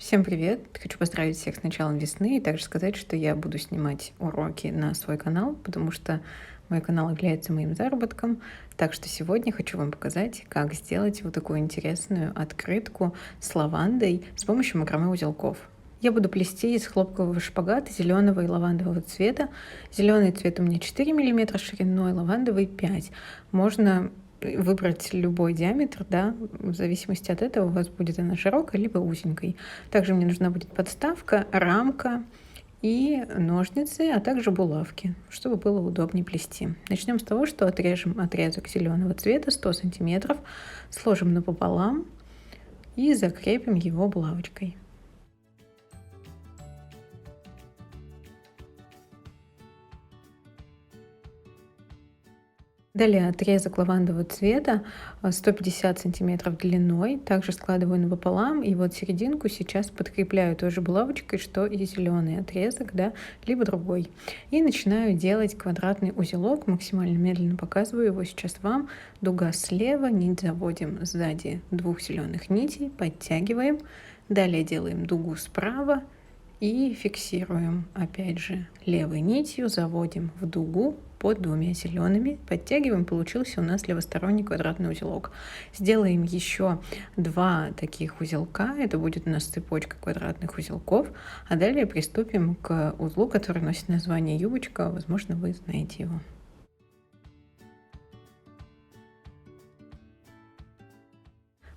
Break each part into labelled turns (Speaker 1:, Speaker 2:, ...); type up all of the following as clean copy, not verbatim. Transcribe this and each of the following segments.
Speaker 1: Всем привет! Хочу поздравить всех с началом весны и также сказать, что я буду снимать уроки на свой канал, потому что мой канал является моим заработком. Так что сегодня хочу вам показать, как сделать вот такую интересную открытку с лавандой с помощью макраме узелков. Я буду плести из хлопкового шпагата зеленого и лавандового цвета. Зеленый цвет у меня 4 мм шириной, лавандовый 5. Можно выбрать любой диаметр, да, в зависимости от этого у вас будет она широкой либо узенькой. Также мне нужна будет подставка, рамка и ножницы, а также булавки, чтобы было удобнее плести. Начнем с того, что отрежем отрезок зеленого цвета 100 сантиметров, сложим напополам и закрепим его булавочкой. Далее отрезок лавандового цвета 150 сантиметров длиной. Также складываю напополам. И вот серединку сейчас подкрепляю той же булавочкой, что и зеленый отрезок, да, либо другой. И начинаю делать квадратный узелок. Максимально медленно показываю его сейчас вам. Дуга слева, нить заводим сзади 2 зеленых нитей, подтягиваем. Далее делаем дугу справа и фиксируем, опять же, левой нитью, заводим в дугу под 2 зелеными, подтягиваем, получился у нас левосторонний квадратный узелок. Сделаем еще 2 таких узелка, это будет у нас цепочка квадратных узелков, а далее приступим к узлу, который носит название юбочка, возможно, вы знаете его.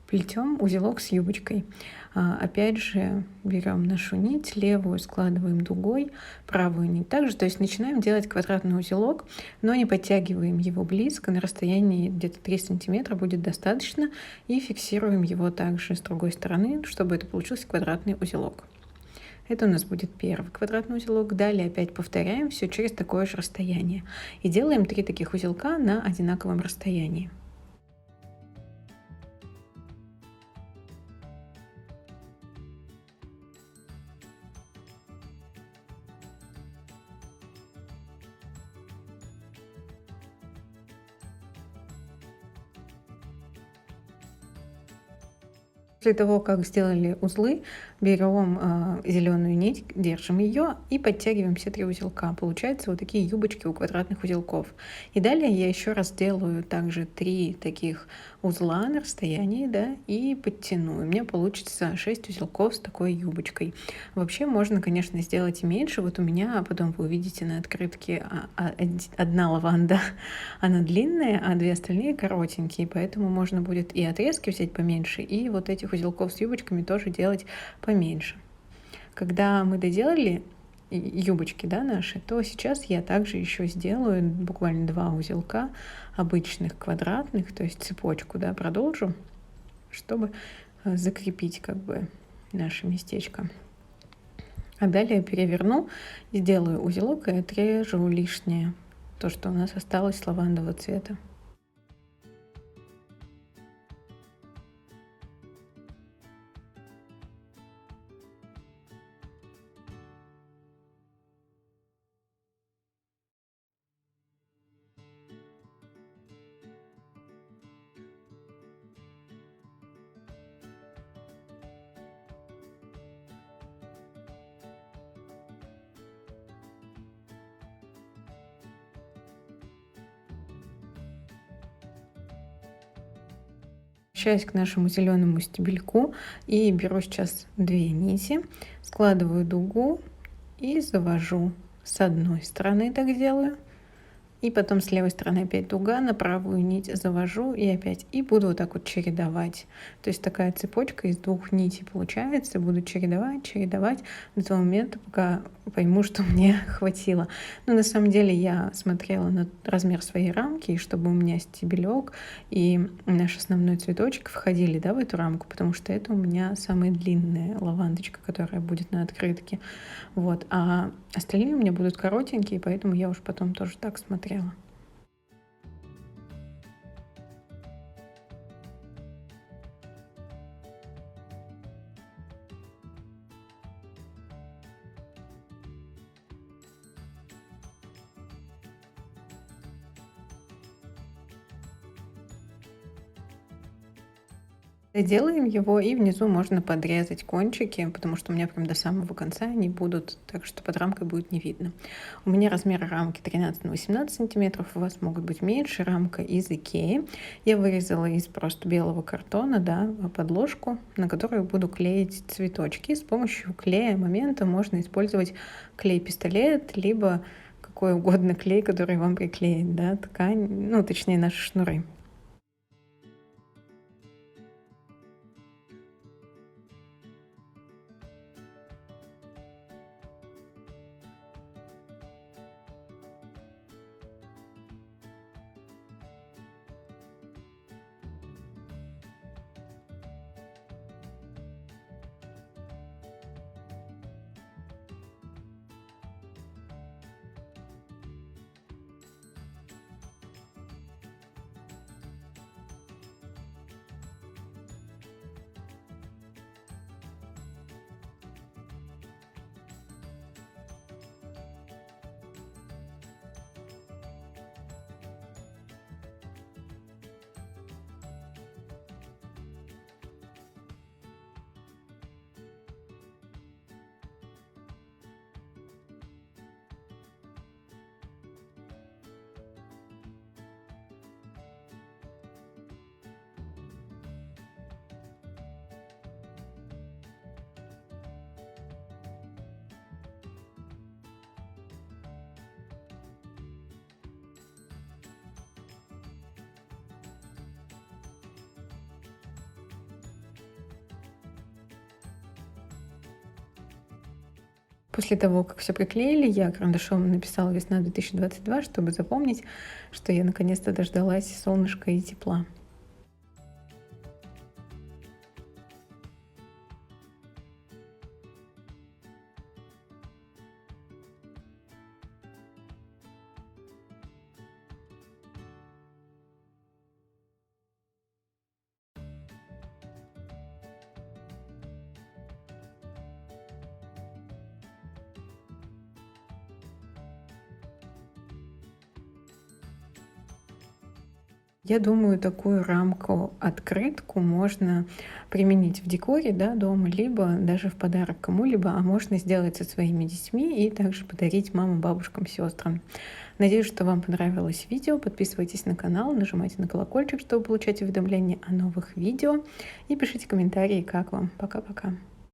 Speaker 1: Плетем узелок с юбочкой. Опять же, берем нашу нить, левую складываем дугой, правую нить также. То есть начинаем делать квадратный узелок, но не подтягиваем его близко, на расстоянии где-то 3 сантиметра будет достаточно. И фиксируем его также с другой стороны, чтобы это получился квадратный узелок. Это у нас будет первый квадратный узелок. Далее опять повторяем все через такое же расстояние. И делаем 3 таких узелка на одинаковом расстоянии. После того, как сделали узлы, берем зеленую нить, держим ее и подтягиваем все 3 узелка. Получаются вот такие юбочки у квадратных узелков. И далее я еще раз делаю также 3 таких узла на расстоянии, да, и подтяну. У меня получится 6 узелков с такой юбочкой. Вообще можно, конечно, сделать и меньше. Вот у меня, потом вы увидите на открытке, одна лаванда, она длинная, а 2 остальные коротенькие, поэтому можно будет и отрезки взять поменьше, и вот этих узелков с юбочками тоже делать поменьше. Когда мы доделали юбочки, да, наши, то сейчас я также еще сделаю буквально 2 узелка обычных квадратных, то есть цепочку, да, продолжу, чтобы закрепить как бы наше местечко. А далее переверну, сделаю узелок и отрежу лишнее, то, что у нас осталось лавандового цвета. Возвращаюсь к нашему зеленому стебельку и беру сейчас 2 нити, складываю дугу и завожу. С одной стороны так делаю, и потом с левой стороны опять дуга, на правую нить завожу и опять. И буду вот так вот чередовать. То есть такая цепочка из 2 нитей получается. Буду чередовать, чередовать до того момента, пока пойму, что мне хватило. Но на самом деле я смотрела на размер своей рамки, и чтобы у меня стебелек и наш основной цветочек входили, да, в эту рамку, потому что это у меня самая длинная лавандочка, которая будет на открытке. Вот. А остальные у меня будут коротенькие, поэтому я уж потом тоже так смотрела. Делаем его, и внизу можно подрезать кончики, потому что у меня прям до самого конца они будут, так что под рамкой будет не видно. У меня размер рамки 13 на 18 сантиметров, у вас могут быть меньше. Рамка из Икеи. Я вырезала из просто белого картона, да, подложку, на которую буду клеить цветочки. С помощью клея момента можно использовать клей-пистолет, либо какой угодно клей, который вам приклеит, да, ткань, ну, точнее, наши шнуры. После того, как все приклеили, я карандашом написала «Весна 2022», чтобы запомнить, что я наконец-то дождалась солнышка и тепла. Я думаю, такую рамку-открытку можно применить в декоре, да, дома, либо даже в подарок кому-либо, а можно сделать со своими детьми и также подарить мамам, бабушкам, сестрам. Надеюсь, что вам понравилось видео. Подписывайтесь на канал, нажимайте на колокольчик, чтобы получать уведомления о новых видео, и пишите комментарии, как вам. Пока-пока.